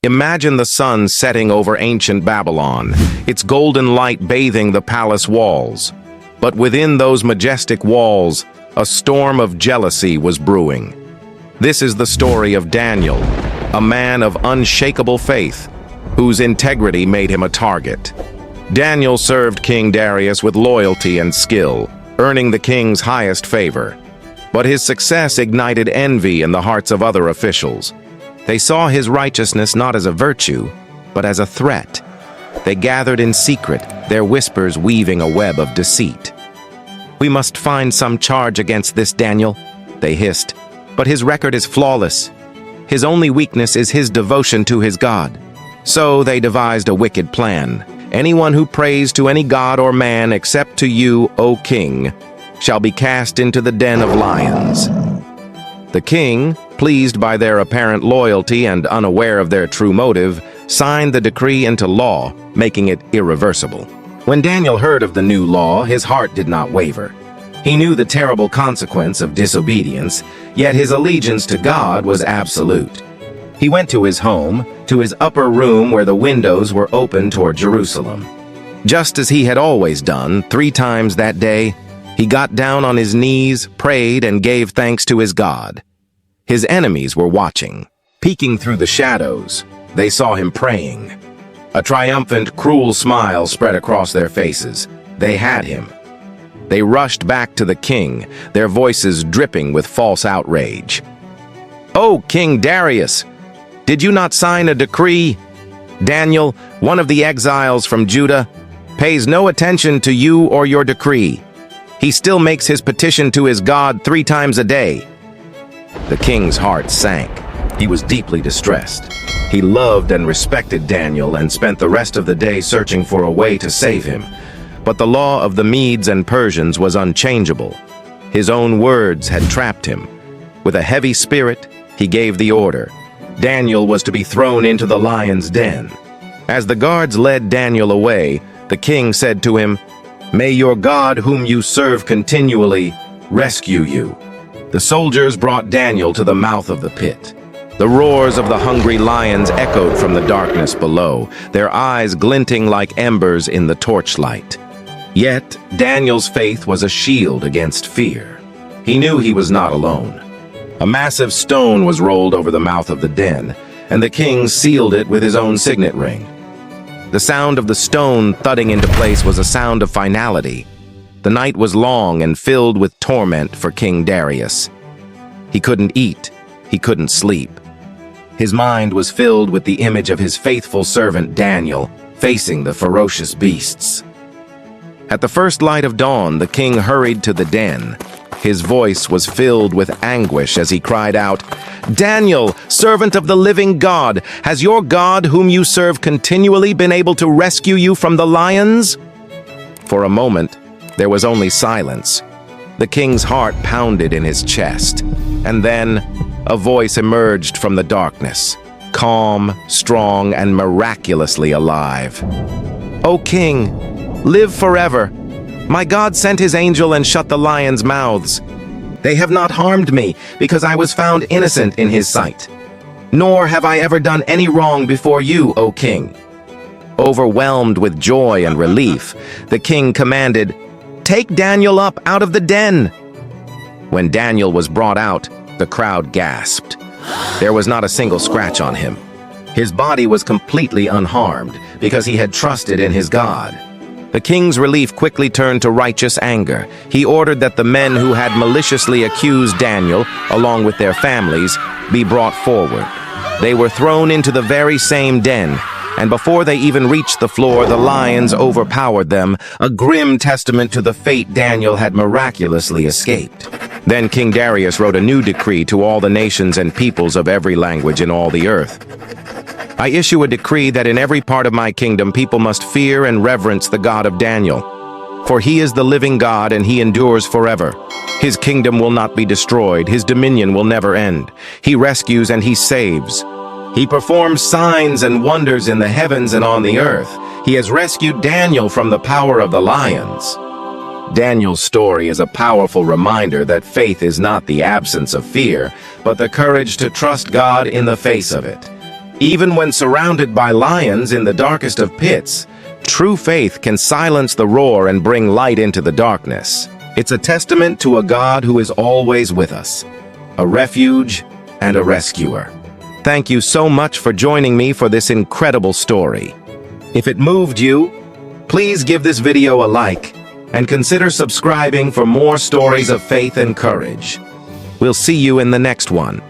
Imagine the sun setting over ancient Babylon, its golden light bathing the palace walls. But within those majestic walls, a storm of jealousy was brewing. This is the story of Daniel, a man of unshakable faith, whose integrity made him a target. Daniel served King Darius with loyalty and skill, earning the king's highest favor. But his success ignited envy in the hearts of other officials. They saw his righteousness not as a virtue, but as a threat. They gathered in secret, their whispers weaving a web of deceit. "We must find some charge against this Daniel," they hissed. "But his record is flawless. His only weakness is his devotion to his God." So they devised a wicked plan. "Anyone who prays to any god or man except to you, O king, shall be cast into the den of lions." The king, pleased by their apparent loyalty and unaware of their true motive, signed the decree into law, making it irreversible. When Daniel heard of the new law, his heart did not waver. He knew the terrible consequence of disobedience, yet his allegiance to God was absolute. He went to his home, to his upper room where the windows were open toward Jerusalem. Just as he had always done, 3 times that day, he got down on his knees, prayed, and gave thanks to his God. His enemies were watching. Peeking through the shadows, they saw him praying. A triumphant, cruel smile spread across their faces. They had him. They rushed back to the king, their voices dripping with false outrage. "Oh, King Darius, did you not sign a decree? Daniel, one of the exiles from Judah, pays no attention to you or your decree. He still makes his petition to his God 3 times a day." The king's heart sank. He was deeply distressed. He loved and respected Daniel and spent the rest of the day searching for a way to save him. But the law of the Medes and Persians was unchangeable. His own words had trapped him. With a heavy spirit, he gave the order. Daniel was to be thrown into the lion's den. As the guards led Daniel away, the king said to him, "May your God, whom you serve continually, rescue you." The soldiers brought Daniel to the mouth of the pit. The roars of the hungry lions echoed from the darkness below, their eyes glinting like embers in the torchlight. Yet, Daniel's faith was a shield against fear. He knew he was not alone. A massive stone was rolled over the mouth of the den, and the king sealed it with his own signet ring. The sound of the stone thudding into place was a sound of finality. The night was long and filled with torment for King Darius. He couldn't eat. He couldn't sleep. His mind was filled with the image of his faithful servant Daniel, facing the ferocious beasts. At the first light of dawn, the king hurried to the den. His voice was filled with anguish as he cried out, "Daniel, servant of the living God, has your God, whom you serve continually, been able to rescue you from the lions?" For a moment, there was only silence. The king's heart pounded in his chest, and then a voice emerged from the darkness, calm, strong, and miraculously alive. "O king, live forever. My God sent his angel and shut the lions' mouths. They have not harmed me because I was found innocent in his sight. Nor have I ever done any wrong before you, O king." Overwhelmed with joy and relief, the king commanded, "Take Daniel up out of the den." When Daniel was brought out, the crowd gasped. There was not a single scratch on him. His body was completely unharmed because he had trusted in his God. The king's relief quickly turned to righteous anger. He ordered that the men who had maliciously accused Daniel, along with their families, be brought forward. They were thrown into the very same den, and before they even reached the floor, the lions overpowered them, a grim testament to the fate Daniel had miraculously escaped. Then King Darius wrote a new decree to all the nations and peoples of every language in all the earth. "I issue a decree that in every part of my kingdom people must fear and reverence the God of Daniel. For he is the living God and he endures forever. His kingdom will not be destroyed, his dominion will never end. He rescues and he saves. He performs signs and wonders in the heavens and on the earth. He has rescued Daniel from the power of the lions." Daniel's story is a powerful reminder that faith is not the absence of fear, but the courage to trust God in the face of it. Even when surrounded by lions in the darkest of pits, true faith can silence the roar and bring light into the darkness. It's a testament to a God who is always with us, a refuge and a rescuer. Thank you so much for joining me for this incredible story. If it moved you, please give this video a like and consider subscribing for more stories of faith and courage. We'll see you in the next one.